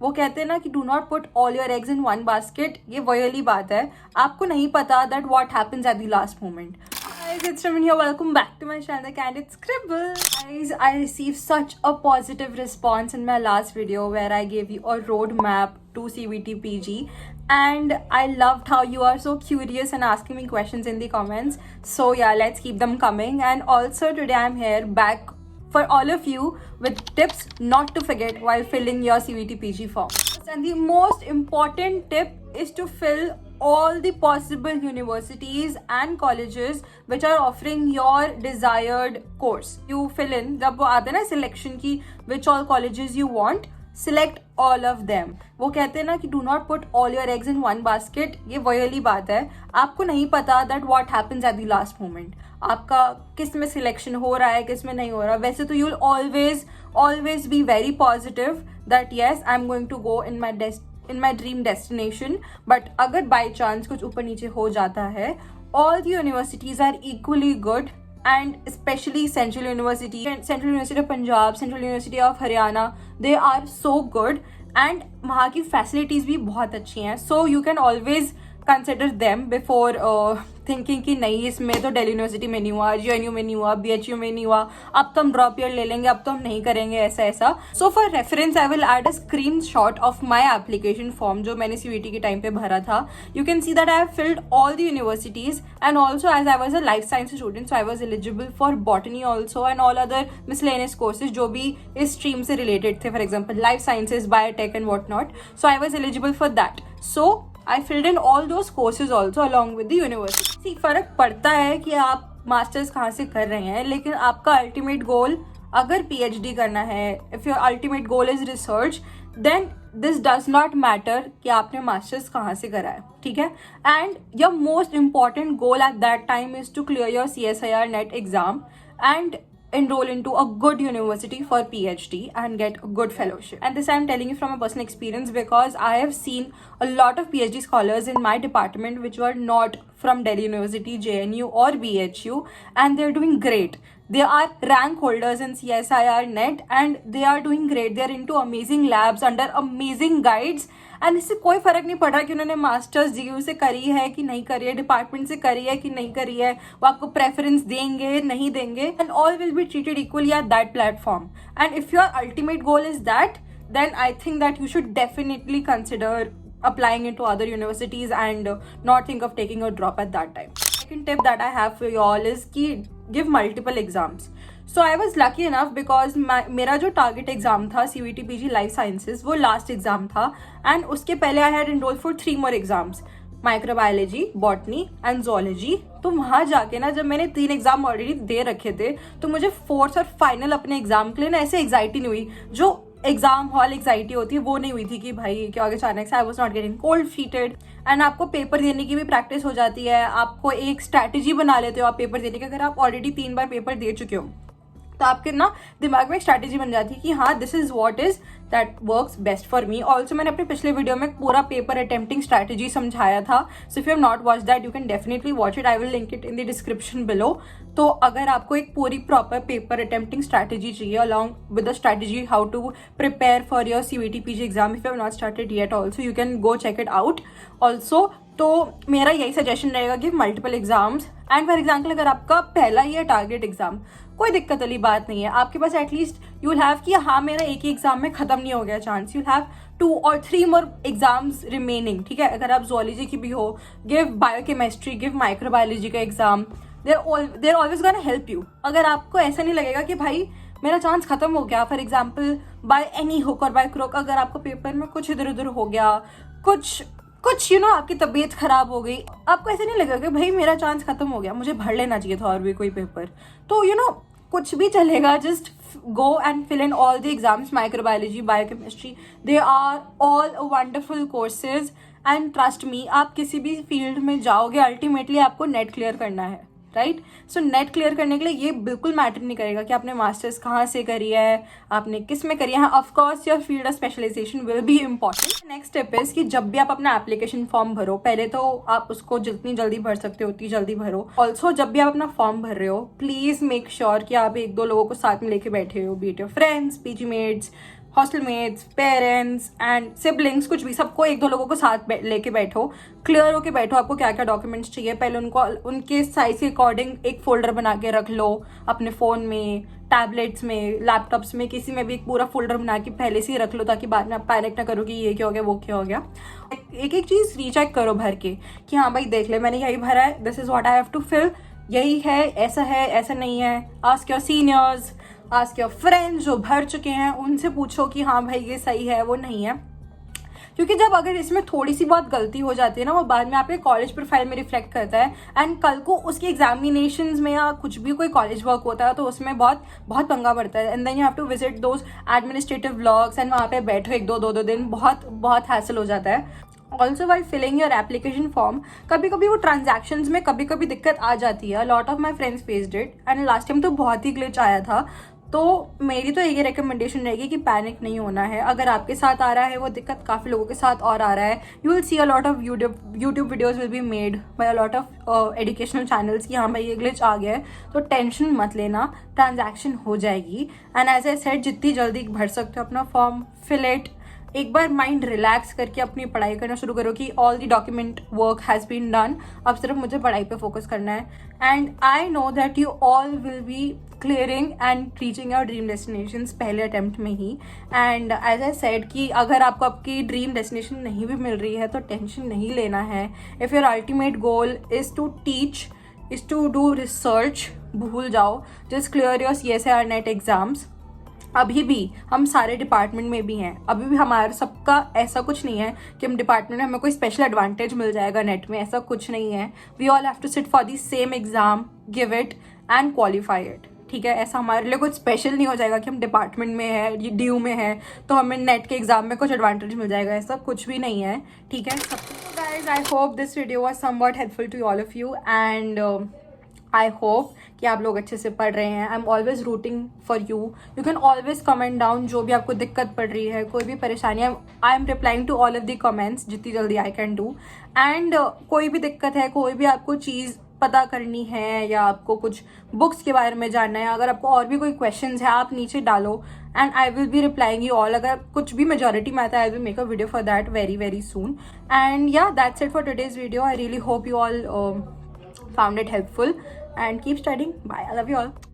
वो कहते हैं ना कि do not put all your eggs in one basket. ये वही वाली बात है, आपको नहीं पता that what happens at the last moment. Guys, it's Raman here. Welcome back to my channel, The Candid Scribble. Guys, I received such a positive response in my last video where I gave you a roadmap to CVT PG, and I loved how you are so curious and asking me questions in the comments. So yeah, let's keep them coming. And also today I'm here back for all of you with tips not to forget while filling your CVT PG form. And the most important tip is to fill all the possible universities and colleges which are offering your desired course. You fill in, जब वो आते हैं ना selection की which all colleges you want, select all of them. वो कहते हैं ना कि do not put all your eggs in one basket. ये वही वाली बात है, आपको नहीं पता that what happens at the last moment. आपका किस में सिलेक्शन हो रहा है, किस में नहीं हो रहा। वैसे तो you'll always be very positive that yes, I'm going to go in my dream destination, but अगर by chance कुछ ऊपर नीचे हो जाता है, all the universities are equally good, and especially Central University of Punjab, Central University of Haryana, they are so good, and वहाँ की facilities भी बहुत अच्छी हैं, so you can always consider them before thinking कि नहीं इसमें तो दिल्ली यूनिवर्सिटी में नहीं हुआ, JNU में नहीं हुआ, BHU में नहीं हुआ, अब तो हम ड्रॉप ईयर ले लेंगे, अब तो हम नहीं करेंगे ऐसा। So for reference I will add a screenshot of my application form जो मैंने CVT के टाइम पे भरा था। You can see that I have filled all the universities, and also as I was a life science student, so I was eligible for botany also and all other miscellaneous courses जो भी इस stream से related थे, for example life sciences, biotech and what not. So I was eligible for that, so I filled in all those courses also along with the university. फर्क पड़ता है कि आप मास्टर्स कहाँ से कर रहे हैं, लेकिन आपका अल्टीमेट गोल अगर PhD करना है, if your ultimate goal is research, then this does not matter कि आपने मास्टर्स कहाँ से करा है, ठीक है। And your most important goal at that time is to clear your CSIR NET exam and enroll into a good university for PhD and get a good fellowship. And this I am telling you from a personal experience because I have seen a lot of PhD scholars in my department which were not from Delhi University, JNU or BHU, and they're doing great. They are rank holders in CSIR NET and they are doing great. They are into amazing labs under amazing guides, and इससे कोई फर्क नहीं पड़ रहा कि उन्होंने masters DU से करी है कि नहीं करी है, डिपार्टमेंट से करी है कि नहीं करी है, वो आपको प्रेफरेंस देंगे नहीं देंगे, and all will be treated equally at that platform. And if your ultimate goal is that, then I think that you should definitely consider applying into other universities and not think of taking a drop at that time. Second tip that I have for you all is कि give multiple exams. So I was lucky enough because मेरा जो target exam था CVT PG Life Sciences वो last exam था, and उसके पहले I had enrolled for 3 more exams, microbiology, botany and zoology. तो वहाँ जाके ना जब मैंने 3 एग्जाम ऑलरेडी दे रखे थे, तो मुझे 4th और फाइनल अपने एग्जाम के लिए ना ऐसे एग्जाइटी नहीं हुई जो एग्जाम हॉल एग्जाइटी होती है, वो नहीं हुई थी कि भाई क्या आगे अचानक से I was not getting cold fitted. And आपको पेपर देने की भी प्रैक्टिस हो जाती है, आपको एक स्ट्रैटेजी बना लेते हो आप पेपर देने की। अगर आप ऑलरेडी 3 बार पेपर दे चुके हो तो आपके ना दिमाग में एक स्ट्रैटेजी बन जाती है कि हाँ this is what is that works best for me. Also मैंने अपने पिछले वीडियो में पूरा पेपर अटेम्प्टिंग स्ट्रैटेजी समझाया था, so if you have not watch that you can definitely watch it, I will link it in the description below. तो अगर आपको एक पूरी प्रॉपर पेपर अटेम्प्टिंग स्ट्रैटेजी चाहिए along with the strategy how to prepare for your CVT PG exam, if you have not started yet also you can go check it out also. तो मेरा यही suggestion रहेगा कि multiple exams, and for example अगर आपका पहला ही है target exam, कोई दिक्कत वाली बात नहीं है, आपके पास एटलीस्ट यू विल हैव कि हाँ मेरा एक ही एग्जाम में खत्म नहीं हो गया chance, you will have 2 or 3 more exams remaining, ठीक है। अगर आप जोलॉजी की भी हो, गिव बायोकेमिस्ट्री, गिव माइक्रोबायोलॉजी का exam, they are always gonna help you. अगर आपको ऐसा नहीं लगेगा कि भाई मेरा चांस खत्म हो गया, for example by any hook और बाय क्रोक, अगर आपको पेपर में कुछ इधर उधर हो गया, कुछ आपकी तबीयत खराब हो गई, आपको ऐसे नहीं लगेगा कि भाई मेरा चांस खत्म हो गया, मुझे भर लेना चाहिए था और भी कोई पेपर। तो कुछ भी चलेगा, just go and fill in all the exams, microbiology, biochemistry, they are all wonderful courses, and trust me आप किसी भी फील्ड में जाओगे अल्टीमेटली आपको नेट क्लियर करना है, राइट। सो नेट क्लियर करने के लिए ये बिल्कुल मैटर नहीं करेगा कि आपने मास्टर्स कहाँ से करी है, आपने किस में करी है। Of course your field of specialization will be important. Next step is कि जब भी आप अपना एप्लीकेशन फॉर्म भरो, पहले तो आप उसको जितनी जल्दी भर सकते हो उतनी जल्दी भरो। ऑल्सो जब भी आप अपना फॉर्म भर रहे हो प्लीज मेक श्योर कि आप 1-2 लोगों को साथ में लेके बैठे हो, be it your friends, PG mates, hostel mates, parents and siblings, कुछ भी, सबको एक दो लोगों को साथ लेके बैठो, क्लियर होके बैठो आपको क्या क्या डॉक्यूमेंट्स चाहिए। पहले उनको उनके साइज के अकॉर्डिंग एक फोल्डर बना के रख लो अपने फ़ोन में, टैबलेट्स में, लैपटॉप्स में, किसी में भी एक पूरा फोल्डर बना के पहले से ही रख लो, ताकि बाद में आप पैनिक ना करो कि ये क्या हो गया, वो क्या हो गया। एक एक चीज़ रीचेक करो भर के कि हाँ भाई देख ले मैंने यही भरा है, this is what I have to fill, यही है, ऐसा नहीं है। Ask your seniors, ask your friends जो भर चुके हैं, उनसे पूछो कि हाँ भाई ये सही है, वो नहीं है। क्योंकि जब अगर इसमें थोड़ी सी बहुत गलती हो जाती है ना, वो बाद में आपके कॉलेज प्रोफाइल में रिफ्लेक्ट करता है, एंड कल को उसकी एग्जामिनेशंस में या कुछ भी कोई कॉलेज वर्क होता है तो उसमें बहुत बहुत पंगा पड़ता है। And then you have to visit those administrative blocks and वहाँ पे बैठो एक दो दिन, बहुत हैसल हो जाता है। Also while filling your application form, कभी कभी वो ट्रांजैक्शंस में कभी कभी दिक्कत आ जाती है। Lot of my friends faced it, and last time तो बहुत ही ग्लिच आया था। तो मेरी तो ये रिकमेंडेशन रहेगी कि पैनिक नहीं होना है। अगर आपके साथ आ रहा है वो दिक्कत, काफ़ी लोगों के साथ और आ रहा है। You will see a lot of YouTube videos will be made by a lot of educational channels कि हाँ भाई ये ग्लिच आ गया है, तो टेंशन मत लेना, ट्रांजैक्शन हो जाएगी। एंड एज आई सेड, जितनी जल्दी भर सकते हो अपना फॉर्म, फिल इट। एक बार माइंड रिलैक्स करके अपनी पढ़ाई करना शुरू करो कि all the document work has been done, अब सिर्फ मुझे पढ़ाई पे फोकस करना है। And I know that you all will be clearing and reaching your dream destinations पहले अटेम्प्ट में ही। एंड एज आई सेड कि अगर आपको आपकी ड्रीम डेस्टिनेशन नहीं भी मिल रही है तो टेंशन नहीं लेना है। If your ultimate goal is to teach, is to do research, भूल जाओ, just clear your CSIR NET exams. अभी भी हम सारे डिपार्टमेंट में भी हैं, अभी भी हमारा सबका ऐसा कुछ नहीं है कि हम डिपार्टमेंट में हमें कोई स्पेशल एडवांटेज मिल जाएगा नेट में, ऐसा कुछ नहीं है। We all have to sit for the same exam, give it and qualify it, ठीक है। ऐसा हमारे लिए कुछ स्पेशल नहीं हो जाएगा कि हम डिपार्टमेंट में है, ड्यू में है, तो हमें नेट के एग्जाम में कुछ एडवांटेज मिल जाएगा, ऐसा कुछ भी नहीं है, ठीक है। So guys, I hope this video was somewhat helpful to all of you, and I hope कि आप लोग अच्छे से पढ़ रहे हैं। I am always rooting for you. You can always comment down जो भी आपको दिक्कत पड़ रही है, कोई भी परेशानी है। I am replying to all of the comments जितनी जल्दी आई कैन डू। एंड कोई भी दिक्कत है, कोई भी आपको चीज़ पता करनी है या आपको कुछ बुक्स के बारे में जानना है, अगर आपको और भी कोई क्वेश्चंस है आप नीचे डालो, and I will be replying you all. अगर कुछ भी मेजॉरिटी में आता है, I will make a video for that very very soon. And या that's it for today's video. I really hope you all found it helpful, and keep studying. Bye, I love you all.